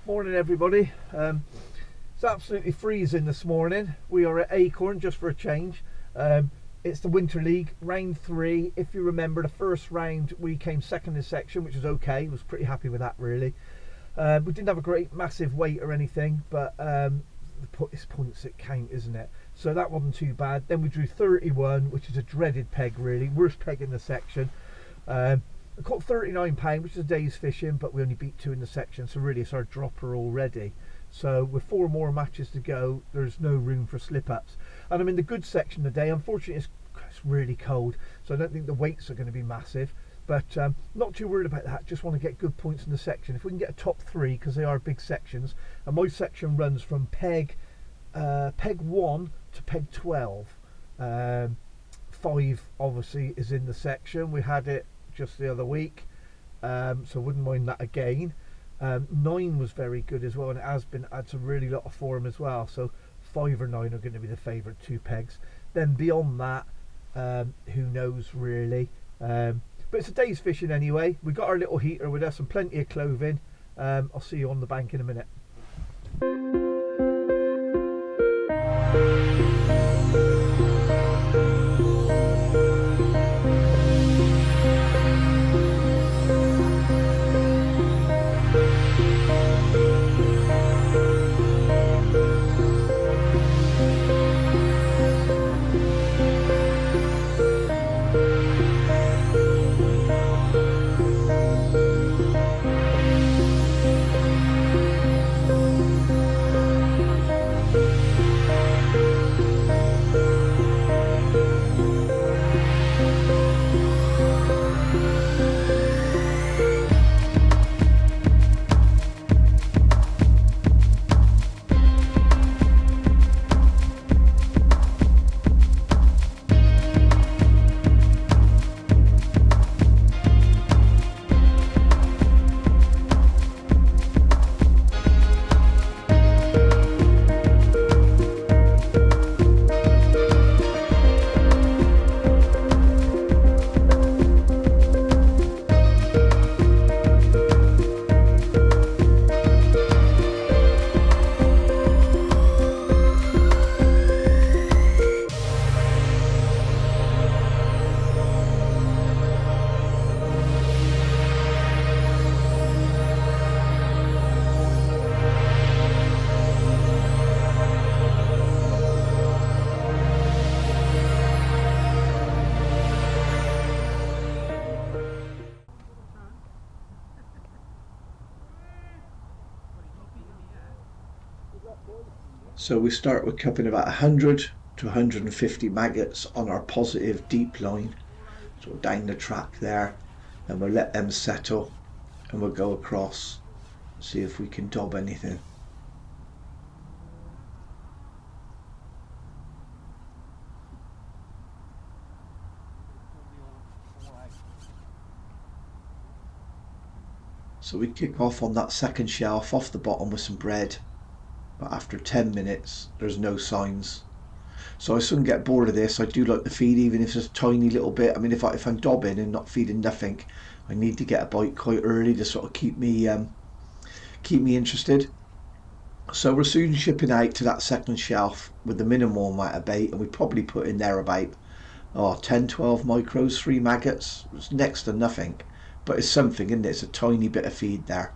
Morning everybody. It's absolutely freezing this morning. We are at Acorn just for a change. It's the Winter League round 3. If you remember, the first round we came second in section, which was okay. Was pretty happy with that really. We didn't have a great massive weight or anything, but it's points that count, isn't it? So that wasn't too bad. Then we drew 31, which is a dreaded peg really, worst peg in the section. I caught £39, which is a day's fishing, but we only beat 2 in the section, so really it's our dropper already. So with 4 more matches to go, there's no room for slip-ups. And I'm in the good section today. Unfortunately, it's really cold, so I don't think the weights are going to be massive. But not too worried about that. Just want to get good points in the section. If we can get a top 3, because they are big sections, and my section runs from peg 1 to peg 12. 5 obviously is in the section. We had it just the other week, so wouldn't mind that again. 9 was very good as well, and it has been had some really lot of form as well, so 5 or 9 are going to be the favourite 2 pegs. Then beyond that, who knows really, but it's a day's fishing anyway. We got our little heater with us and plenty of clothing. I'll see you on the bank in a minute. So we start with cupping about 100 to 150 maggots on our positive deep line, so down the track there, and we'll let them settle and we'll go across, see if we can dob anything. So we kick off on that second shelf off the bottom with some bread, but after 10 minutes there's no signs. So I soon get bored of this. I do like the feed, even if it's a tiny little bit. I mean, if I'm dobbing and not feeding nothing, I need to get a bite quite early to sort of keep me interested. So we're soon shipping out to that second shelf with the minimal amount of bait, and we probably put in there about 10-12 micros, 3 maggots. It's next to nothing, but it's something, isn't it? It's a tiny bit of feed there.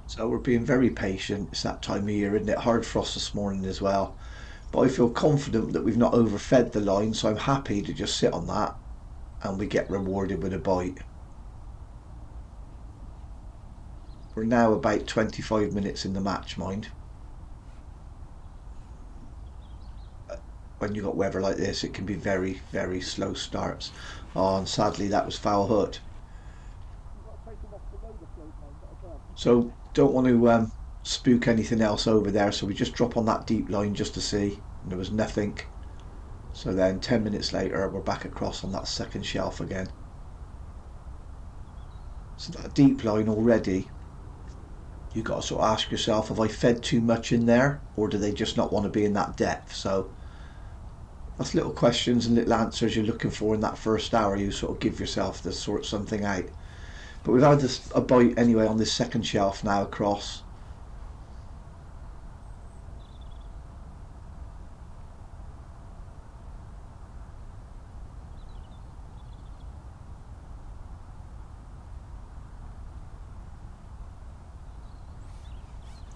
So we're being very patient. It's that time of year, isn't it? Hard frost this morning as well. But I feel confident that we've not overfed the line, so I'm happy to just sit on that and we get rewarded with a bite. We're now about 25 minutes in the match, mind. when you've got weather like this, it can be very, very slow starts. Oh, and sadly that was foul hooked. So don't want to spook anything else over there, so we just drop on that deep line just to see, and there was nothing. So then 10 minutes later we're back across on that second shelf again. So that deep line already, you've got to sort of ask yourself, have I fed too much in there, or do they just not want to be in that depth? So that's little questions and little answers you're looking for in that first hour. You sort of give yourself to sort something out. But we've had a bite anyway on this second shelf now across.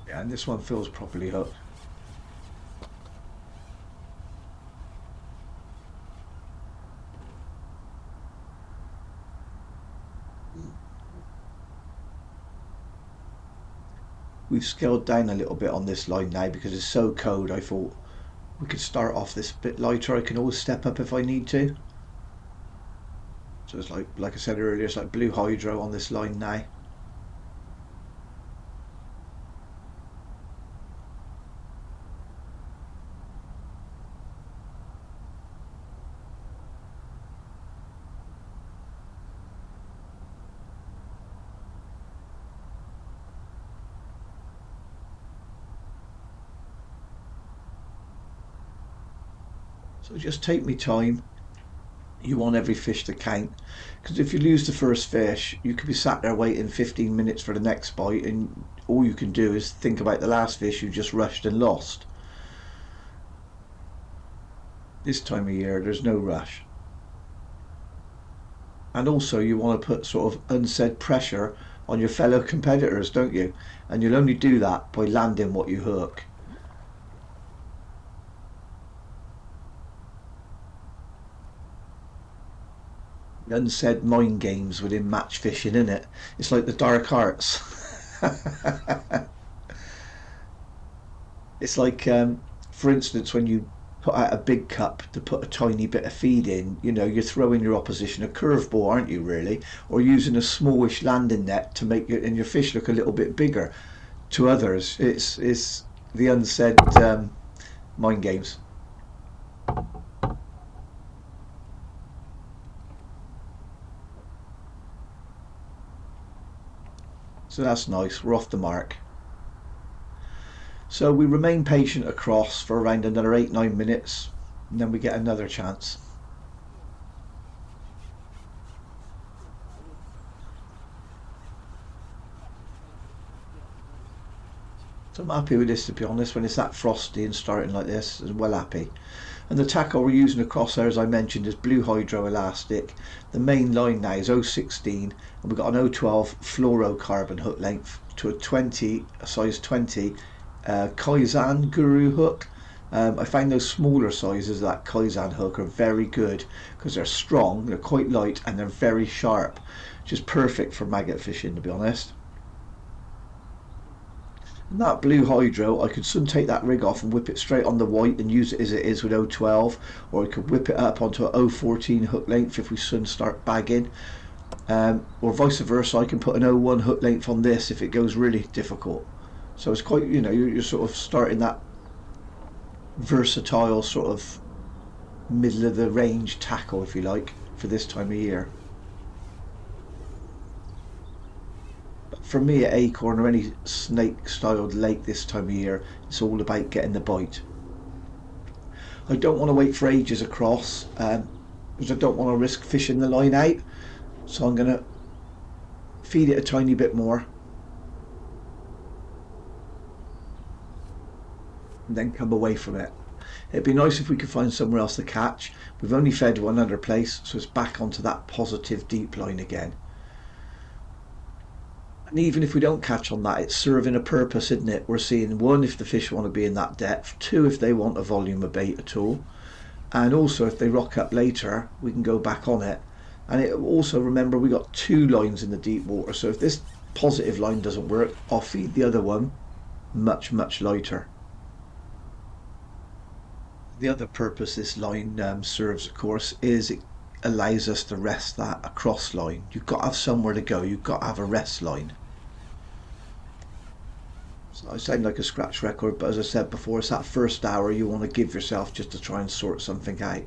Yeah, and this one feels properly hooked. We've scaled down a little bit on this line now because it's so cold. I thought we could start off this bit lighter. I can always step up if I need to. So it's like I said earlier, it's like blue hydro on this line now. So just take me time. You want every fish to count, because if you lose the first fish, you could be sat there waiting 15 minutes for the next bite, and all you can do is think about the last fish you just rushed and lost. This time of year there's no rush, and also you want to put sort of unsaid pressure on your fellow competitors, don't you? And you'll only do that by landing what you hook. Unsaid mind games within match fishing, isn't it? It's like the dark arts. It's like, for instance, when you put out a big cup to put a tiny bit of feed in, you know, you're throwing your opposition a curveball, aren't you, really? Or using a smallish landing net to make your fish look a little bit bigger. To others, it's the unsaid mind games. So that's nice, we're off the mark. So we remain patient across for around another 8-9 minutes, and then we get another chance. So I'm happy with this, to be honest. When it's that frosty and starting like this, I'm well happy. And the tackle we're using across there, as I mentioned, is blue hydro elastic. The main line now is 016, and we've got an 012 fluorocarbon hook length to a size 20 Kaizen Guru hook. I find those smaller sizes of that Kaizen hook are very good because they're strong, they're quite light, and they're very sharp. Just perfect for maggot fishing, to be honest. And that blue hydro, I could soon take that rig off and whip it straight on the white and use it as it is with 012, or I could whip it up onto a 014 hook length if we soon start bagging, or vice versa. I can put an 01 hook length on this if it goes really difficult. So it's quite, you know, you're sort of starting that versatile sort of middle of the range tackle, if you like, for this time of year. For me at Acorn or any snake styled lake this time of year, it's all about getting the bite. I don't want to wait for ages across because I don't want to risk fishing the line out, so I'm going to feed it a tiny bit more and then come away from it. It'd be nice if we could find somewhere else to catch. We've only fed one other place, so it's back onto that positive deep line again. And even if we don't catch on that, it's serving a purpose, isn't it? We're seeing, one, if the fish want to be in that depth, two, if they want a volume of bait at all, and also if they rock up later, we can go back on it. And it also, remember, we got two lines in the deep water, so if this positive line doesn't work, I'll feed the other one much lighter. The other purpose this line serves, of course, is it allows us to rest that across line. You've got to have somewhere to go. You've got to have a rest line. So I sound like a scratch record, but as I said before, it's that first hour you want to give yourself just to try and sort something out.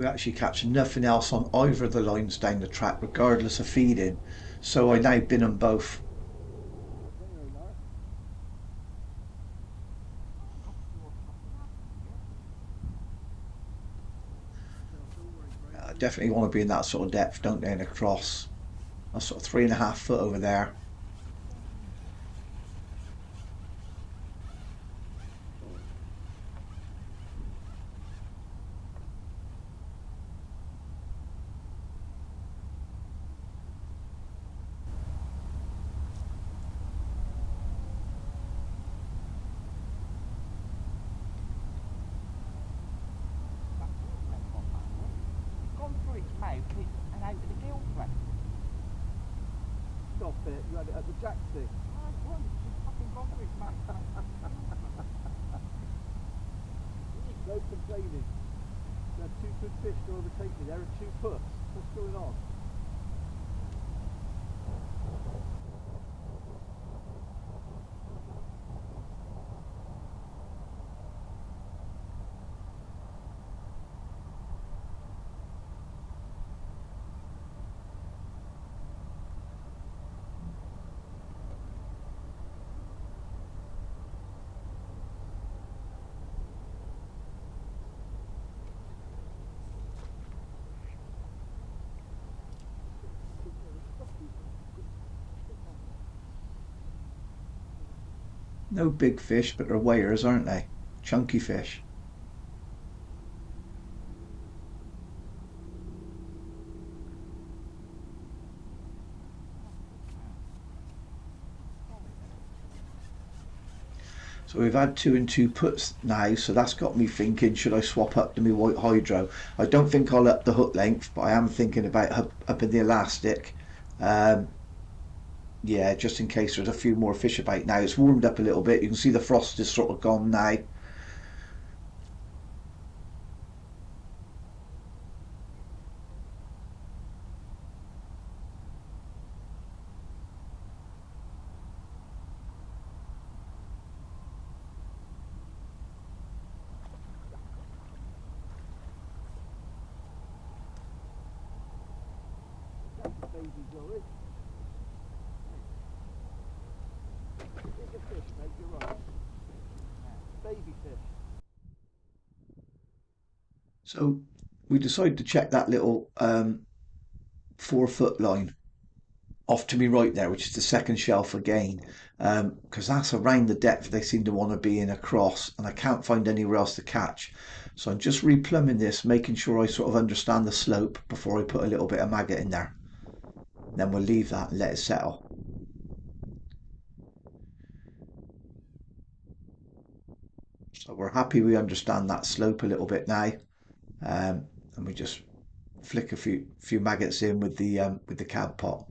We actually catch nothing else on either of the lines down the track, regardless of feeding. So I now bin them both. I definitely want to be in that sort of depth, don't they, in a cross. That's sort of 3.5 foot over there. Stop it, you had it at the jackstick. No complaining. You had two good fish to overtake me there and two puts. What's going on? No big fish, but they're weighers, aren't they? Chunky fish. So we've had 2 and 2 puts now, so that's got me thinking, should I swap up to my white hydro? I don't think I'll up the hook length, but I am thinking about upping the elastic. Um, yeah, just in case there's a few more fish about now. It's warmed up a little bit. You can see the frost is sort of gone now. Baby Joey. Bigger fish, mate, you're right. Baby fish. So we decided to check that little 4 foot line off to me right there, which is the second shelf again, because that's around the depth they seem to want to be in across, and I can't find anywhere else to catch. So I'm just replumbing this, making sure I sort of understand the slope before I put a little bit of maggot in there. Then we'll leave that and let it settle. So we're happy we understand that slope a little bit now, and we just flick a few maggots in with the cab pot.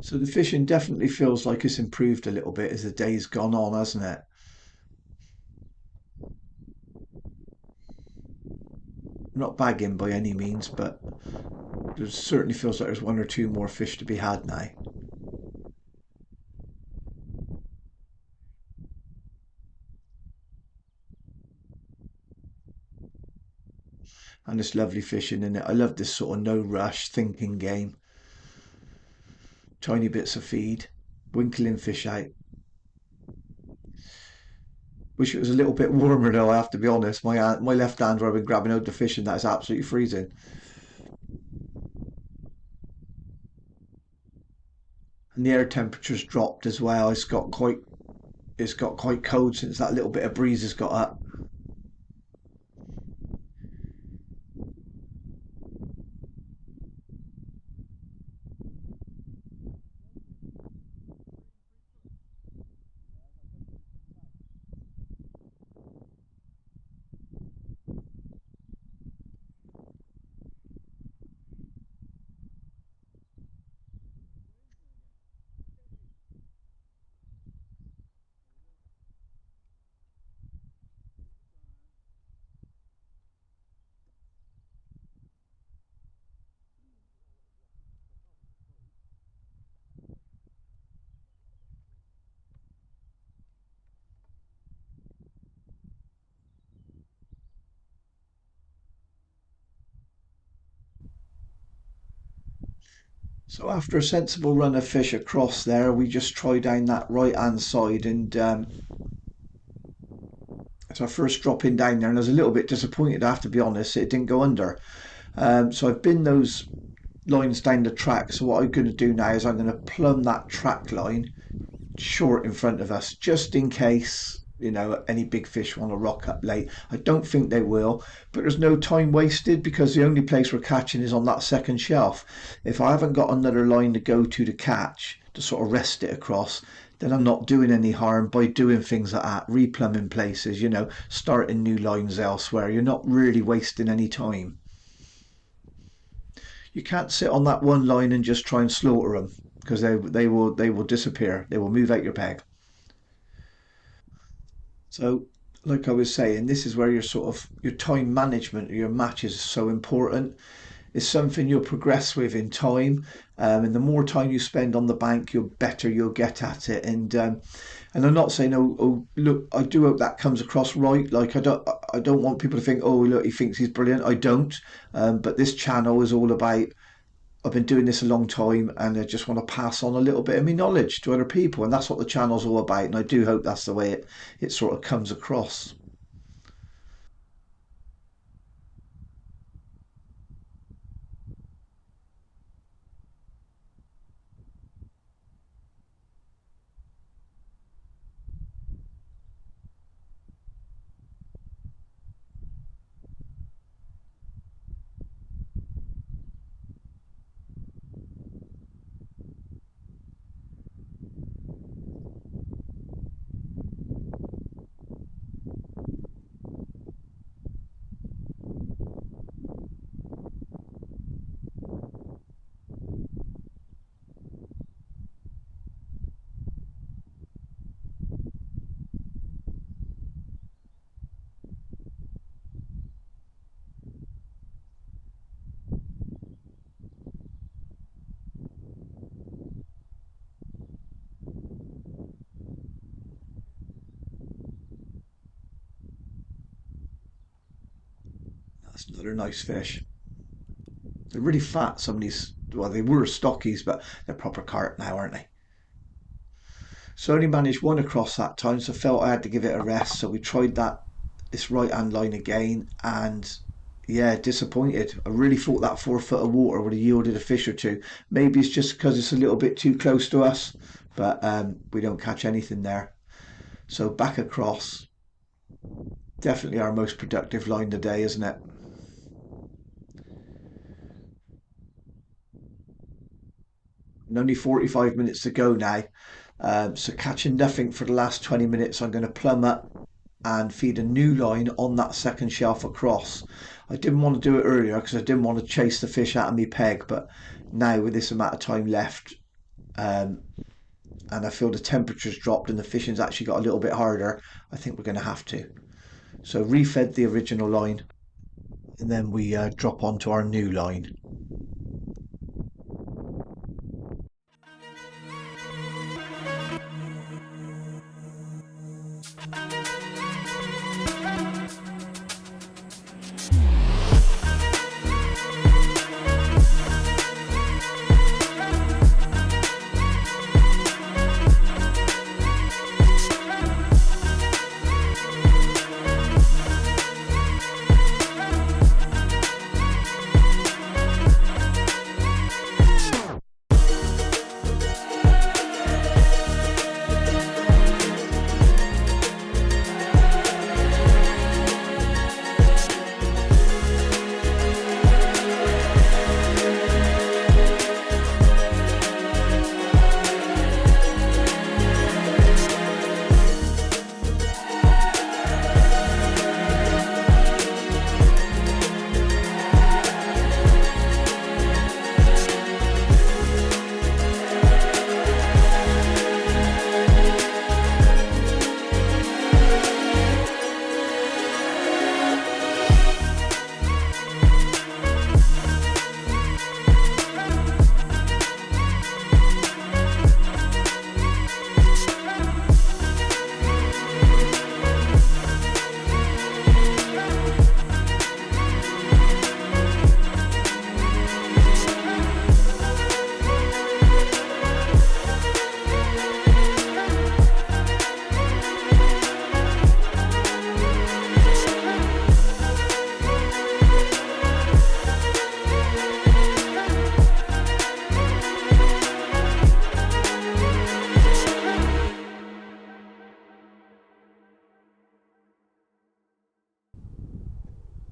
So the fishing definitely feels like it's improved a little bit as the day's gone on, hasn't it? Not bagging by any means, but there certainly feels like there's 1 or 2 more fish to be had now. And it's lovely fishing in it. I love this sort of no rush thinking game. Tiny bits of feed. Winkling fish out. Wish it was a little bit warmer though, I have to be honest. My left hand where I've been grabbing out the fish and that is absolutely freezing. And the air temperature's dropped as well. It's got quite cold since that little bit of breeze has got up. So after a sensible run of fish across there, we just try down that right hand side, and it's our first drop in down there, and I was a little bit disappointed, I have to be honest, it didn't go under. So I've binned those lines down the track. So what I'm going to do now is I'm going to plumb that track line short in front of us, just in case, you know, any big fish want to rock up late. I don't think they will, but there's no time wasted because the only place we're catching is on that second shelf. If I haven't got another line to go to catch, to sort of rest it across, then I'm not doing any harm by doing things like that, replumbing places, you know, starting new lines elsewhere. You're not really wasting any time. You can't sit on that one line and just try and slaughter them because they will disappear. They will move out your peg. So, like I was saying, this is where your time management of your matches is so important. It's something you'll progress with in time, and the more time you spend on the bank, the better you'll get at it. And I'm not saying, oh, look, I do hope that comes across right. Like I don't want people to think, oh, look, he thinks he's brilliant. I don't. But this channel is all about. I've been doing this a long time, and I just want to pass on a little bit of my knowledge to other people, and that's what the channel's all about. And I do hope that's the way it sort of comes across. That's another nice fish. They're really fat. Some of these, well, they were stockies, but they're proper carp now, aren't they? So I only managed one across that time, so I felt I had to give it a rest. So we tried this right hand line again, and yeah, disappointed. I really thought that 4 foot of water would have yielded a fish or two. Maybe it's just because it's a little bit too close to us, but we don't catch anything there. So back across, definitely our most productive line today, isn't it? And only 45 minutes to go now. So catching nothing for the last 20 minutes, I'm going to plumb up and feed a new line on that second shelf across. I didn't want to do it earlier because I didn't want to chase the fish out of me peg, but now with this amount of time left, and I feel the temperature's dropped and the fishing's actually got a little bit harder, I think we're going to have to. So refed the original line, and then we drop onto our new line.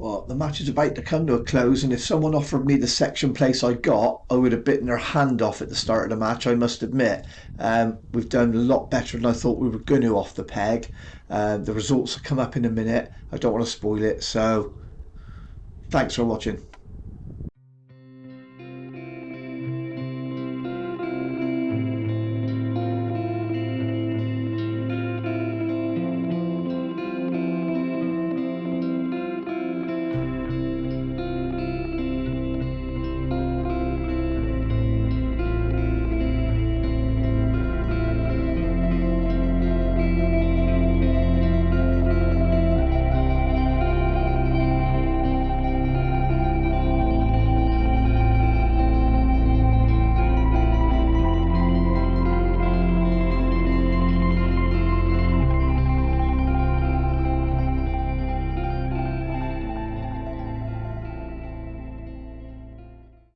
Well, the match is about to come to a close, and if someone offered me the section place I got, I would have bitten their hand off at the start of the match, I must admit. We've done a lot better than I thought we were going to off the peg. The results will come up in a minute. I don't want to spoil it, so thanks for watching.